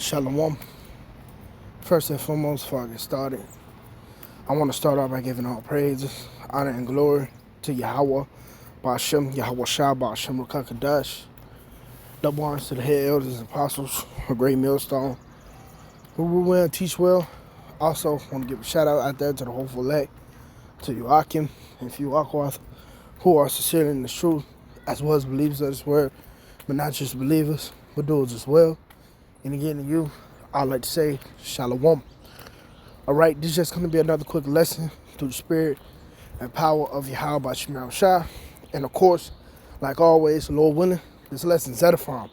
Shalom. First and foremost, before I get started, I want to start off by giving all praises, honor, and glory to Yahawah, bahasham, Yahawashi, bahasham, Rachaa Qadash. Double honors to the head elders and apostles, a great millstone, who rule well and teach well. Also, want to give a shout out there to the whole Folly, to Yahawah and few Yahawah, who are sincere in the truth, as well as believers of this word, but not just believers, but doers as well. And again, to you, I'd like to say shalom. All right, this is just going to be another quick lesson through the spirit and power of Yahawashi. And of course, like always, Lord willing, this lesson's edifying.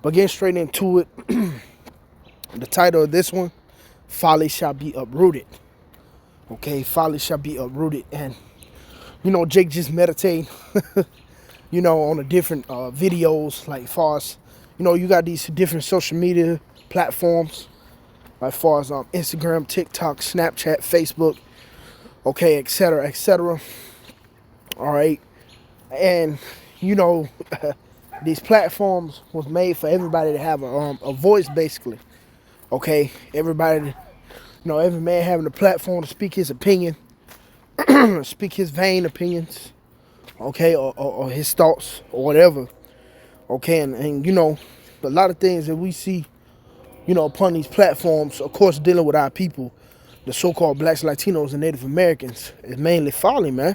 But getting straight into it, the title of this one, Folly shall be uprooted. Okay, folly shall be uprooted. And, Jake just meditating, on the different videos, like far as, you got these different social media platforms, like far as Instagram, TikTok, Snapchat, Facebook, okay, etc., etc. All right, and these platforms was made for everybody to have a voice, basically. Okay, everybody, every man having a platform to speak his opinion, speak his vain opinions, okay, or his thoughts or whatever. Okay, and a lot of things that we see, upon these platforms, of course, dealing with our people, the so-called blacks, Latinos, and Native Americans, is mainly folly, man.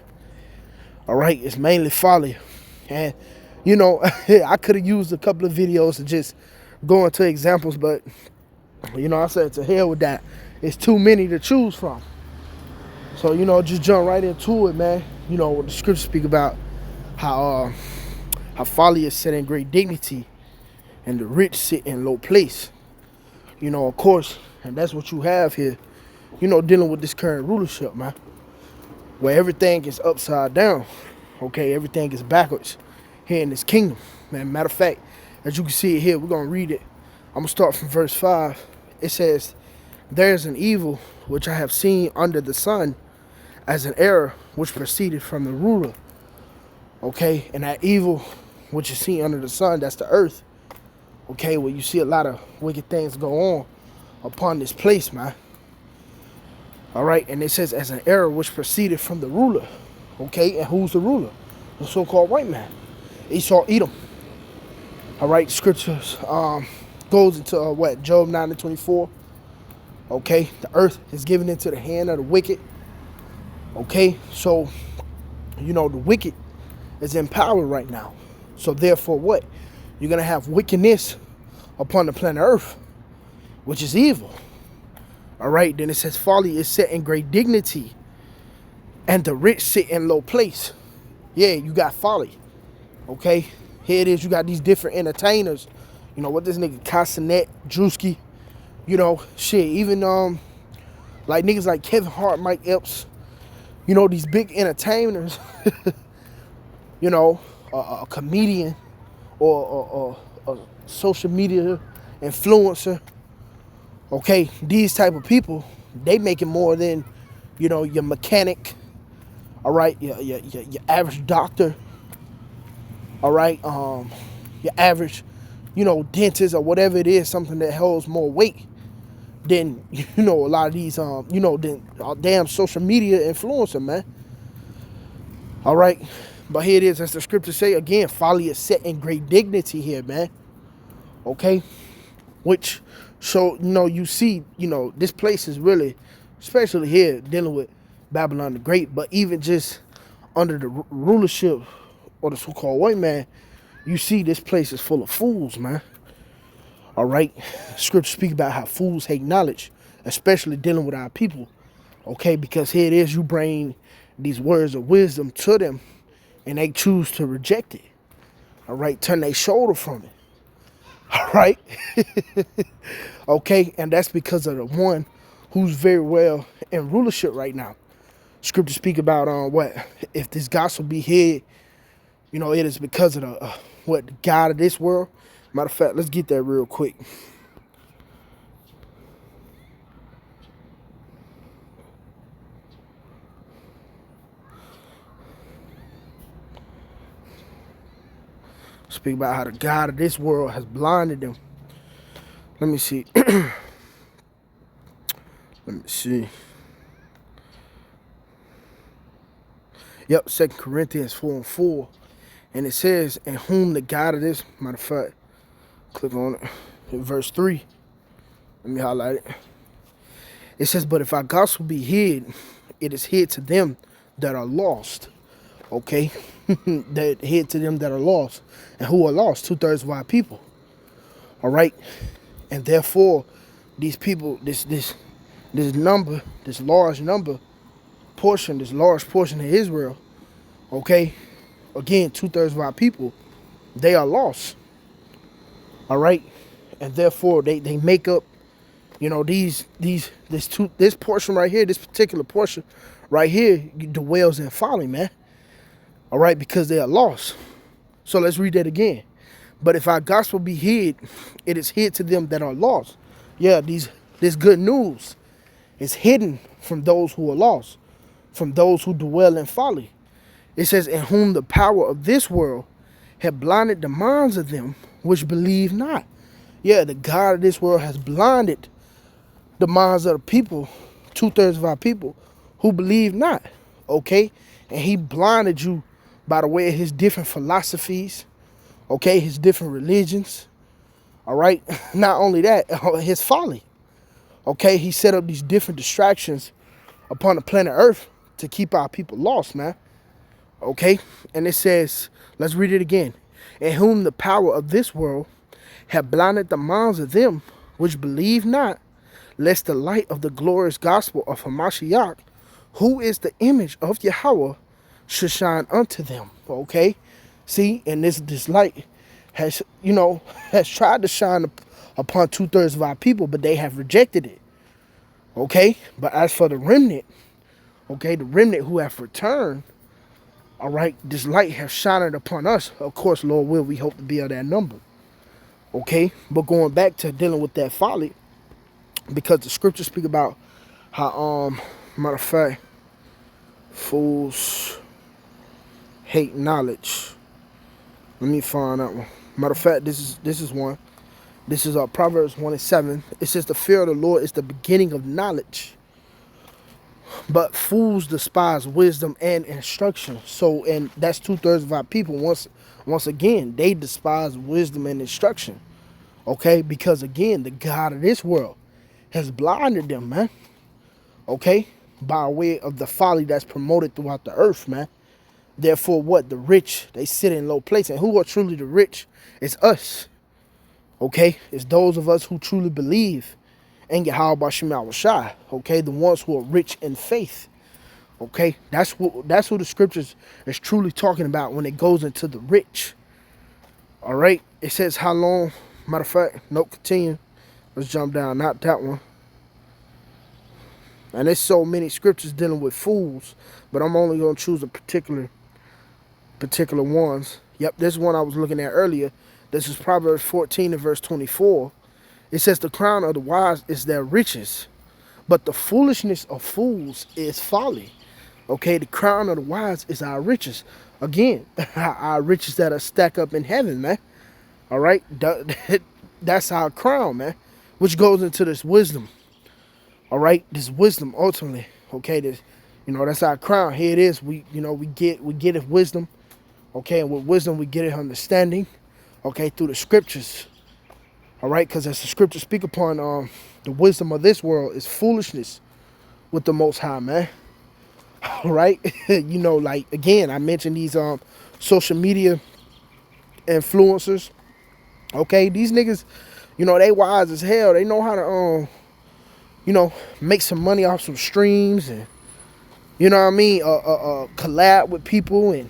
All right, it's mainly folly. And, I could have used a couple of videos to just go into examples, but, I said to hell with that. It's too many to choose from. So, just jump right into it, man. What the scriptures speak about, how folly is set in great dignity and the rich sit in low place. Of course, and that's what you have here, dealing with this current rulership, man, where everything is upside down, okay, everything is backwards here in this kingdom, man. Matter of fact, as you can see it here, we're going to read it. I'm going to start from verse 5. It says, "There's an evil which I have seen under the sun as an error which proceeded from the ruler." Okay, and that evil which is seen under the sun, that's the earth. Okay, well, you see a lot of wicked things go on upon this place, man. All right, and it says as an error which proceeded from the ruler. Okay, and who's the ruler? The so-called white man, Esau, Edom. All right, scriptures goes into Job 9:24. Okay, the earth is given into the hand of the wicked. Okay, so the wicked is in power right now. So therefore, what? You're gonna have wickedness upon the planet Earth, which is evil. All right, then it says folly is set in great dignity, and the rich sit in low place. Yeah, you got folly. Okay, here it is. You got these different entertainers. What this nigga Castanet, Drewski, shit. Even like niggas like Kevin Hart, Mike Epps. These big entertainers. A comedian or a social media influencer. Okay, these type of people, they making more than, your mechanic. All right, your average doctor. All right, your average, dentist or whatever it is, something that holds more weight than, a lot of these, than damn social media influencer, man. All right, but here it is, as the scriptures say, again, folly is set in great dignity here, man. Okay, which, so, you see, this place is really, especially here, dealing with Babylon the Great, but even just under the rulership or the so-called white man, you see this place is full of fools, man. All right, scriptures speak about how fools hate knowledge, especially dealing with our people. Okay, because here it is, you bring these words of wisdom to them, and they choose to reject it. All right, turn their shoulder from it. All right. Okay, and that's because of the one who's very well in rulership right now. Scripture speak about what if this gospel be hid, it is because of the God of this world. Matter of fact, let's get that real quick. Speak about how the God of this world has blinded them Let me see. Let me see. Yep, 2 Corinthians 4:4. And it says, in whom the God of this, matter of fact, click on it. In verse 3. Let me highlight it. It says, but if our gospel be hid, it is hid to them that are lost. Okay? That hid to them that are lost. And who are lost? 2/3 of our people. All right? And therefore, these people, this number, this large portion of Israel, okay? Again, 2/3 of our people, they are lost. All right? And therefore, they make up, you know, this portion right here, this particular portion right here dwells in folly, man. All right? Because they are lost. So let's read that again. But if our gospel be hid, it is hid to them that are lost. Yeah, this good news is hidden from those who are lost, from those who dwell in folly. It says, in whom the power of this world have blinded the minds of them which believe not. Yeah, the God of this world has blinded the minds of the people, 2/3 of our people, who believe not. Okay? And he blinded you by the way of his different philosophies, okay, his different religions. All right? Not only that, his folly. Okay? He set up these different distractions upon the planet Earth to keep our people lost, man. Okay? And it says, let's read it again. In whom the power of this world have blinded the minds of them which believe not, lest the light of the glorious gospel of Hamashiach, who is the image of Yahawah, should shine unto them. Okay? See, and this light has, has tried to shine upon 2/3 of our people, but they have rejected it. Okay? But as for the remnant, okay, the remnant who have returned, all right, this light has shined upon us. Of course, Lord will, we hope to be of that number. Okay? But going back to dealing with that folly, because the scriptures speak about how, matter of fact, fools hate knowledge. Let me find that one. Matter of fact, this is one. This is Proverbs 1:7. It says, the fear of the Lord is the beginning of knowledge, but fools despise wisdom and instruction. So, and that's 2/3 of our people. Once again, they despise wisdom and instruction. Okay? Because again, the God of this world has blinded them, man. Okay? By way of the folly that's promoted throughout the earth, man. Therefore, what? The rich, they sit in low places. And who are truly the rich? It's us. Okay? It's those of us who truly believe in Yahawashi. Okay? The ones who are rich in faith. Okay? That's who the scriptures is truly talking about when it goes into the rich. All right? It says how long? Matter of fact, nope, continue. Let's jump down. Not that one. And there's so many scriptures dealing with fools, but I'm only going to choose a particular ones. Yep, this one I was looking at earlier. This is Proverbs 14 and verse 24. It says, the crown of the wise is their riches, but the foolishness of fools is folly. Okay, the crown of the wise is our riches. Again, our riches that are stacked up in heaven, man. All right, that's our crown, man, which goes into this wisdom. All right, this wisdom ultimately. Okay, this, that's our crown. Here it is. We get it wisdom. Okay, and with wisdom we get it understanding. Okay, through the scriptures. All right, because as the scriptures speak upon, the wisdom of this world is foolishness with the Most High, man. All right, like again, I mentioned these social media influencers. Okay, these niggas, they wise as hell. They know how to make some money off some streams and, collab with people and,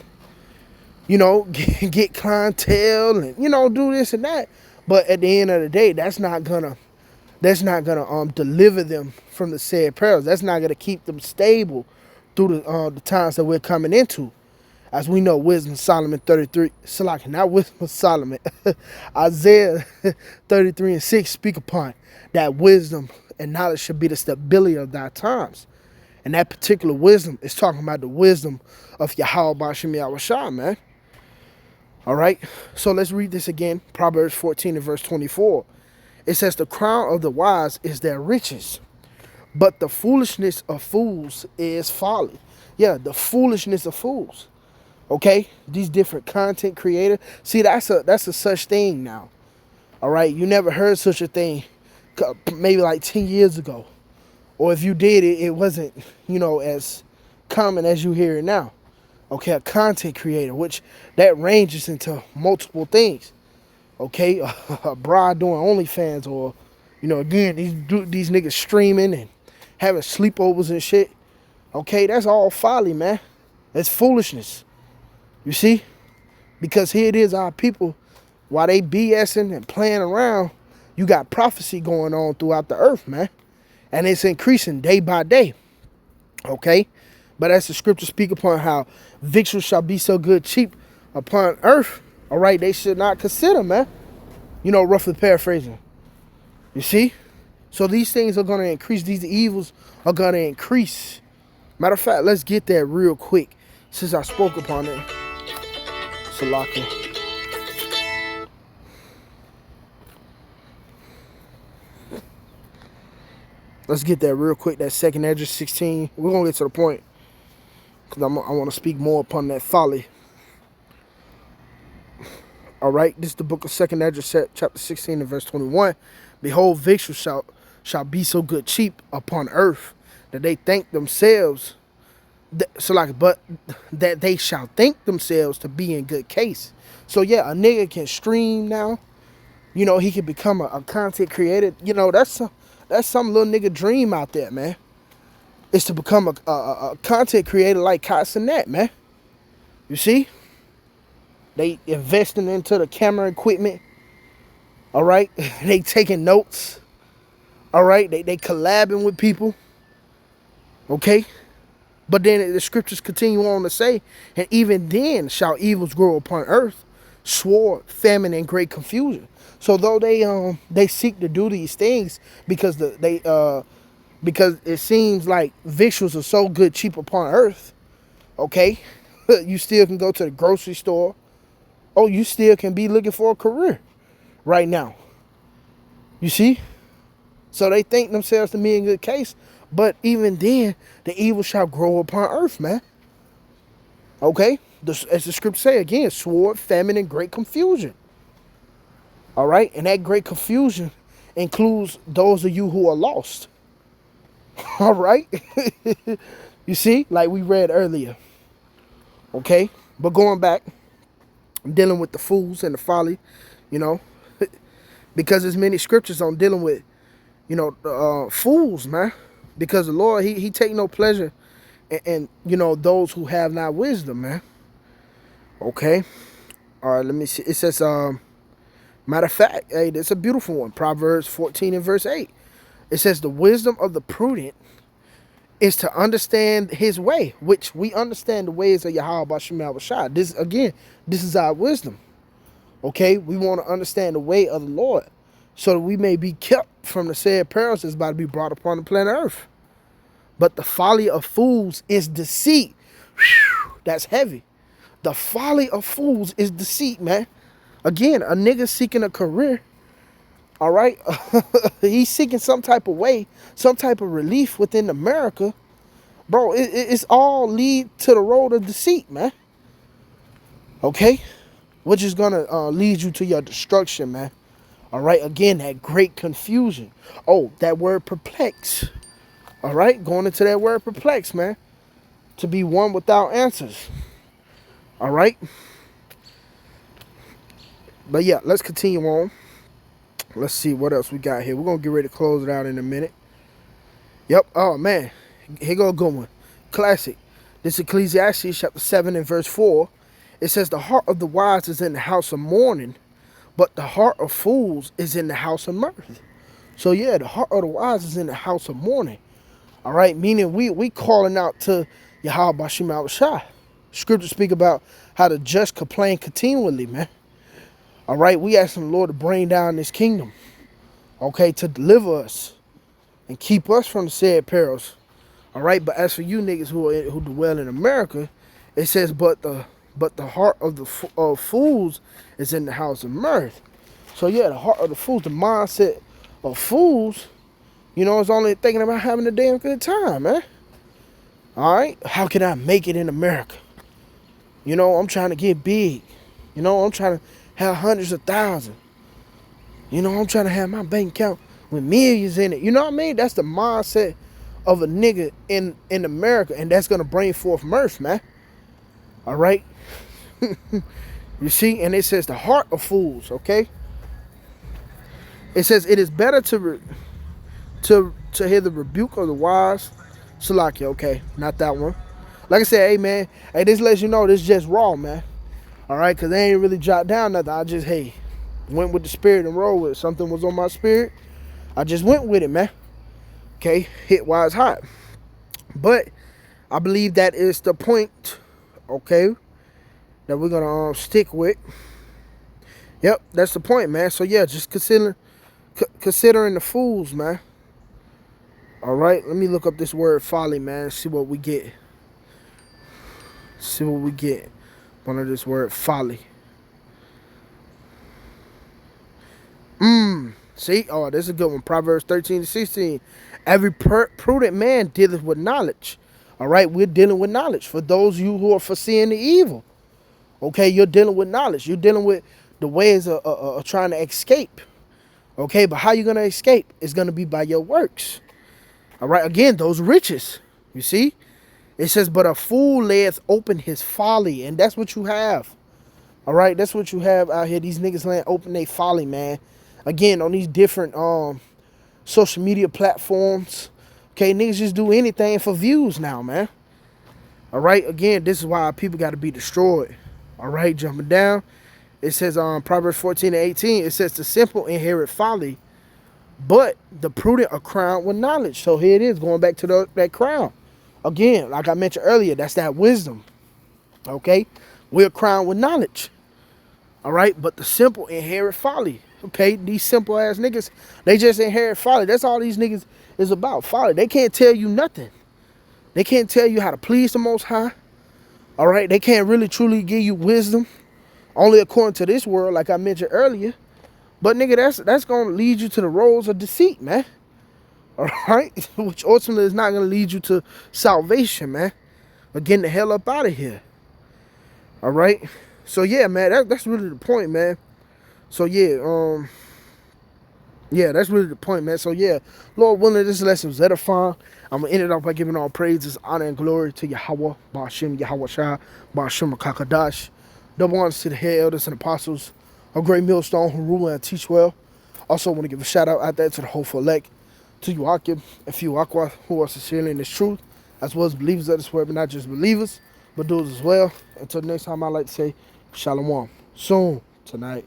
get clientele and, do this and that. But at the end of the day, that's not gonna deliver them from the said perils. That's not gonna keep them stable through the times that we're coming into. As we know, Wisdom Solomon 33, not Wisdom Solomon, Isaiah 33 and 6 speak upon that wisdom and knowledge should be the stability of thy times. And that particular wisdom is talking about the wisdom of Yahawashi, man. All right, so let's read this again. Proverbs 14 and verse 24. It says the crown of the wise is their riches, but the foolishness of fools is folly. Yeah, the foolishness of fools. Okay, these different content creators. See, that's a such thing now. All right, you never heard such a thing, maybe like 10 years ago, or if you did, it wasn't as common as you hear it now. Okay, a content creator, which that ranges into multiple things. Okay, a bride doing OnlyFans, or again, these niggas streaming and having sleepovers and shit. Okay, that's all folly, man. That's foolishness. You see? Because here it is, our people, while they BSing and playing around, you got prophecy going on throughout the earth, man. And it's increasing day by day. Okay? But as the scriptures speak upon how victuals shall be so good cheap upon earth, all right, they should not consider, man. Roughly paraphrasing. You see? So these things are going to increase. These evils are going to increase. Matter of fact, let's get that real quick since I spoke upon it. Salaki. Let's get that real quick. That 2nd Esdras 16. We're going to get to the point, because I want to speak more upon that folly. All right, this is the book of 2nd Esdras, chapter 16 and verse 21. Behold, victuals shall be so good cheap upon earth that they think themselves, but that they shall think themselves to be in good case. So yeah, a nigga can stream now. He can become a content creator. That's some little nigga dream out there, man. It's to become a content creator like Kotsanet, man. You see? They investing into the camera equipment. All right? They taking notes. All right? They collabing with people. Okay? But then the scriptures continue on to say, and even then shall evils grow upon earth, sword, famine, and great confusion. So though they seek to do these things because because it seems like victuals are so good cheap upon earth, okay, you still can go to the grocery store. Oh, you still can be looking for a career right now. You see? So they think themselves to be in good case, but even then, the evil shall grow upon earth, man. Okay? As the scripture say again, sword, famine, and great confusion. All right? And that great confusion includes those of you who are lost. All right? You see? Like we read earlier. Okay? But going back, I'm dealing with the fools and the folly, because there's many scriptures on dealing with, fools, man. Because the Lord, he take no pleasure in those who have not wisdom, man. Okay. All right, let me see. It says, matter of fact, hey, that's a beautiful one. Proverbs 14 and verse 8. It says, the wisdom of the prudent is to understand his way, which we understand the ways of Yahawashi. This is our wisdom. Okay, we want to understand the way of the Lord, so that we may be kept from the said perils that's about to be brought upon the planet Earth. But the folly of fools is deceit. Whew, that's heavy. The folly of fools is deceit, man. Again, a nigga seeking a career. All right, he's seeking some type of way, some type of relief within America, bro. It's all lead to the road of deceit, man. Okay, which is gonna lead you to your destruction, man. All right, again, that great confusion. Oh, that word perplex. All right, going into that word perplex, man. To be one without answers. All right, but yeah, let's continue on. Let's see what else we got here. We're going to get ready to close it out in a minute. Yep. Oh, man. Here go a good one. Classic. This is Ecclesiastes chapter 7 and verse 4. It says, the heart of the wise is in the house of mourning, but the heart of fools is in the house of mirth. So, yeah, the heart of the wise is in the house of mourning. All right? Meaning we calling out to Yahawashi. Scriptures speak about how the just complain continually, man. All right, we asking the Lord to bring down this kingdom, okay, to deliver us and keep us from the said perils. All right, but as for you niggas who dwell in America, it says, but the heart of the fools is in the house of mirth. So yeah, the heart of the fools, the mindset But fools, is only thinking about having a damn good time, man. All right? How can I make it in America? I'm trying to get big. I'm trying to have hundreds of thousands. I'm trying to have my bank account with millions in it. You know what I mean? That's the mindset of a nigga in America, and that's going to bring forth mirth, man. All right? You see? And it says the heart of fools, okay? It says it is better to hear the rebuke of the wise. Salakia, okay, not that one. Like I said, hey, man, hey, this lets you know this is just raw, man. All right? Because they ain't really jot down nothing. I just, went with the spirit and rolled with it. Something was on my spirit. I just went with it, man. Okay, hit while it's hot. But I believe that is the point, okay, that we're going to stick with. Yep, that's the point, man. So, yeah, just considering the fools, man. All right, let me look up this word folly, man, see what we get. See what we get under this word folly. See? Oh, this is a good one. Proverbs 13-16. Every prudent man dealeth with knowledge. All right, we're dealing with knowledge. For those of you who are foreseeing the evil, okay, you're dealing with knowledge. You're dealing with the ways of trying to escape. Okay, but how you going to escape? It's going to be by your works. All right, again, those riches. You see? It says, but a fool layeth open his folly. And that's what you have. All right, that's what you have out here. These niggas laying open their folly, man. Again, on these different social media platforms. Okay, niggas just do anything for views now, man. All right, again, this is why people got to be destroyed. All right, jumping down. It says Proverbs 14-18, it says the simple inherit folly, but the prudent are crowned with knowledge. So here it is, going back to that crown. Again, like I mentioned earlier, that's that wisdom. Okay, we're crowned with knowledge. All right, but the simple inherit folly. Okay, these simple ass niggas, they just inherit folly. That's all these niggas is about, folly. They can't tell you nothing. They can't tell you how to please the Most High. All right, they can't really truly give you wisdom, only according to this world, like I mentioned earlier. But nigga, that's gonna lead you to the roads of deceit, man. All right, which ultimately is not gonna lead you to salvation, man. Or getting the hell up out of here. All right, so yeah, man, that's really the point, man. So yeah, that's really the point, man. So yeah, Lord willing, this lesson was edifying. I'm gonna end it off by giving all praises, honor, and glory to Yahawah, bahasham, Yahawashi, bahasham, Rachaa Qadash. Double honors to the head elders and apostles, a great millstone who rule and teach well. Also want to give a shout out there to the hopeful elect, to Yahawah and few Aqua who are sincerely in this truth, as well as believers of this word, but not just believers, but doers as well. Until next time, I'd like to say shalom. Soon tonight.